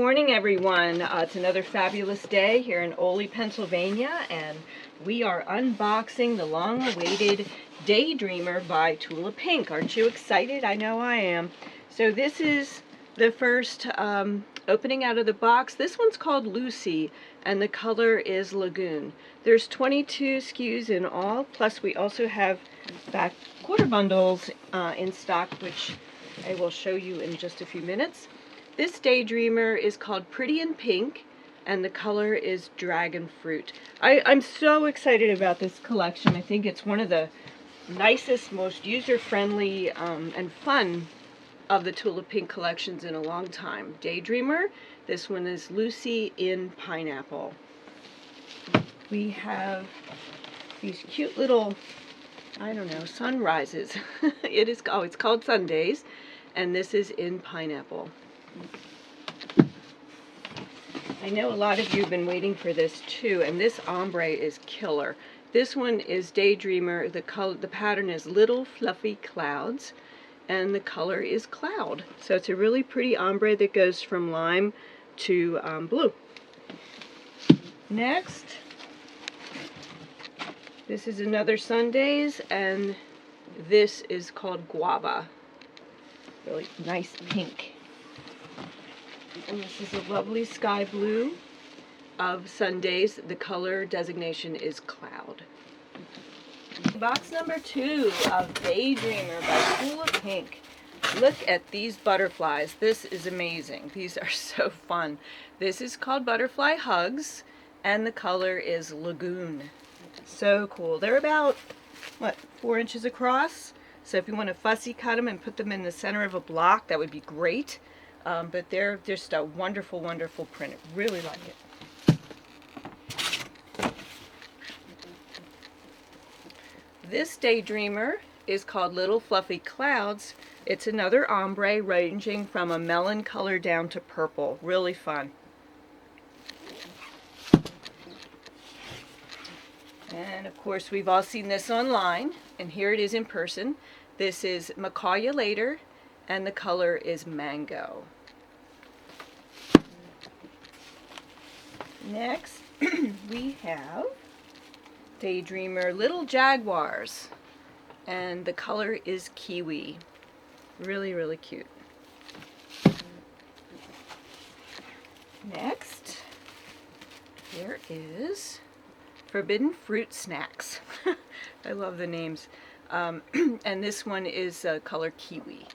morning, everyone. It's another fabulous day here in Ole, Pennsylvania, and we are unboxing the long-awaited Daydreamer by Tula Pink. Aren't you excited? I know I am. So this is the first opening out of the box. This one's called Lucy, and the color is Lagoon. There's 22 SKUs in all, plus we also have back quarter bundles in stock, which I will show you in just a few minutes. This Daydreamer is called Pretty in Pink, and the color is Dragon Fruit. I'm so excited about this collection. I think it's one of the nicest, most user-friendly and fun of the Tula Pink collections in a long time. Daydreamer, this one is Lucy in Pineapple. We have these cute little, I don't know, sunrises. It's called Sundays, and this is in Pineapple. I know a lot of you have been waiting for this too, and this ombre is killer. This one is Daydreamer. The pattern is Little Fluffy Clouds, and the color is Cloud. So it's a really pretty ombre that goes from lime to blue. Next, this is another Sundays, and this is called Guava. Really nice pink. And this is a lovely sky blue of Sundays. The color designation is Cloud. Box number 2 of Daydreamer by Tula Pink. Look at these butterflies. This is amazing. These are so fun. This is called Butterfly Hugs, and the color is Lagoon. So cool. They're about, 4 inches across? So if you want to fussy cut them and put them in the center of a block, that would be great. But they're just a wonderful, wonderful print. I really like it. This Daydreamer is called Little Fluffy Clouds. It's another ombre ranging from a melon color down to purple. Really fun. And of course, we've all seen this online, and here it is in person. This is Call Ya Later, and the color is Mango. Next, we have Daydreamer Little Jaguars, and the color is Kiwi. Really, really cute. Next, here is Forbidden Fruit Snacks. I love the names. And this one is color Kiwi.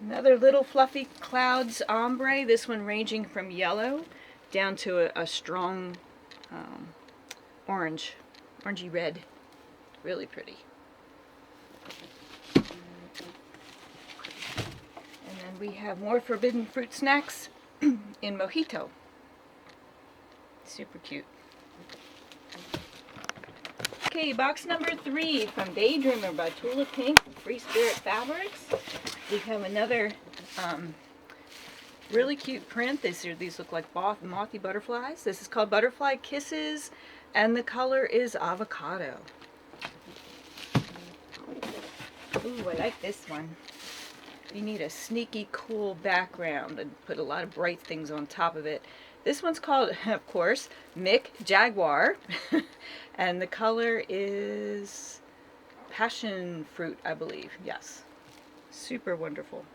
Another Little Fluffy Clouds ombre, this one ranging from yellow down to a strong orangey red. Really pretty. And then we have more Forbidden Fruit Snacks in Mojito. Super cute. Okay, box number 3 from Daydreamer by Tula Pink, Free Spirit Fabrics. We have another really cute print. These look like mothy butterflies. This is called Butterfly Kisses, and the color is Avocado. Ooh, I like this one. You need a sneaky, cool background and put a lot of bright things on top of it. This one's called, of course, Mick Jaguar, and the color is Passion Fruit, I believe. Yes. Super wonderful.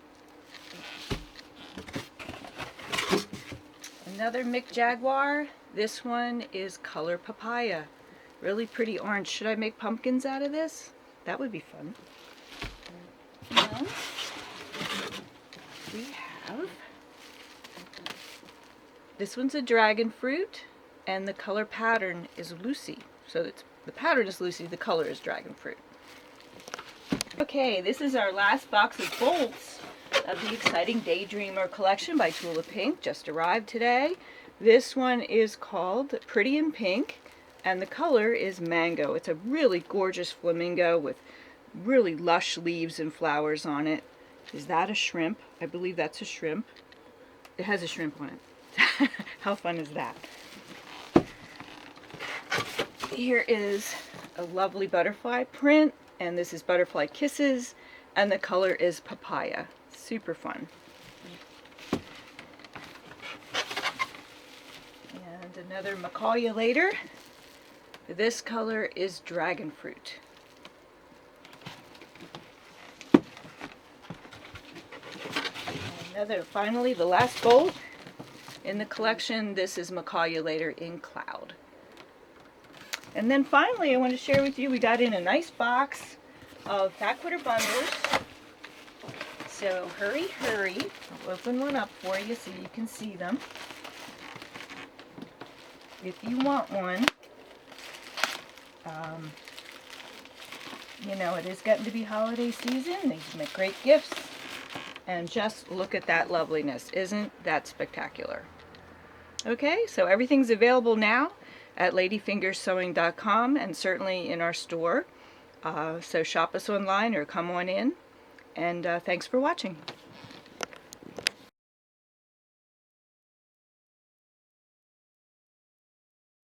Another Mick Jaguar. This one is color Papaya. Really pretty orange. Should I make pumpkins out of this? That would be fun. And we have, this one's a Dragon Fruit, and the color pattern is Lucy. So the pattern is Lucy, the color is Dragon Fruit. Okay, this is our last box of bolts of the exciting Daydreamer collection by Tula Pink. Just arrived today. This one is called Pretty in Pink, and the color is Mango. It's a really gorgeous flamingo with really lush leaves and flowers on it. Is that a shrimp? I believe that's a shrimp. It has a shrimp on it. How fun is that? Here is a lovely butterfly print, and this is Butterfly Kisses, and the color is papaya. Super fun. And another call you later. This color is dragon fruit. Finally, the last bolt in the collection, this is Call You Later in Cloud. And then finally, I want to share with you, we got in a nice box of Fat Quarter bundles. So hurry, hurry. I'll open one up for you so you can see them. If you want one. You know, it is getting to be holiday season. These make great gifts. And just look at that loveliness. Isn't that spectacular? Okay, so everything's available now at ladyfingersewing.com and certainly in our store. So shop us online or come on in. And thanks for watching.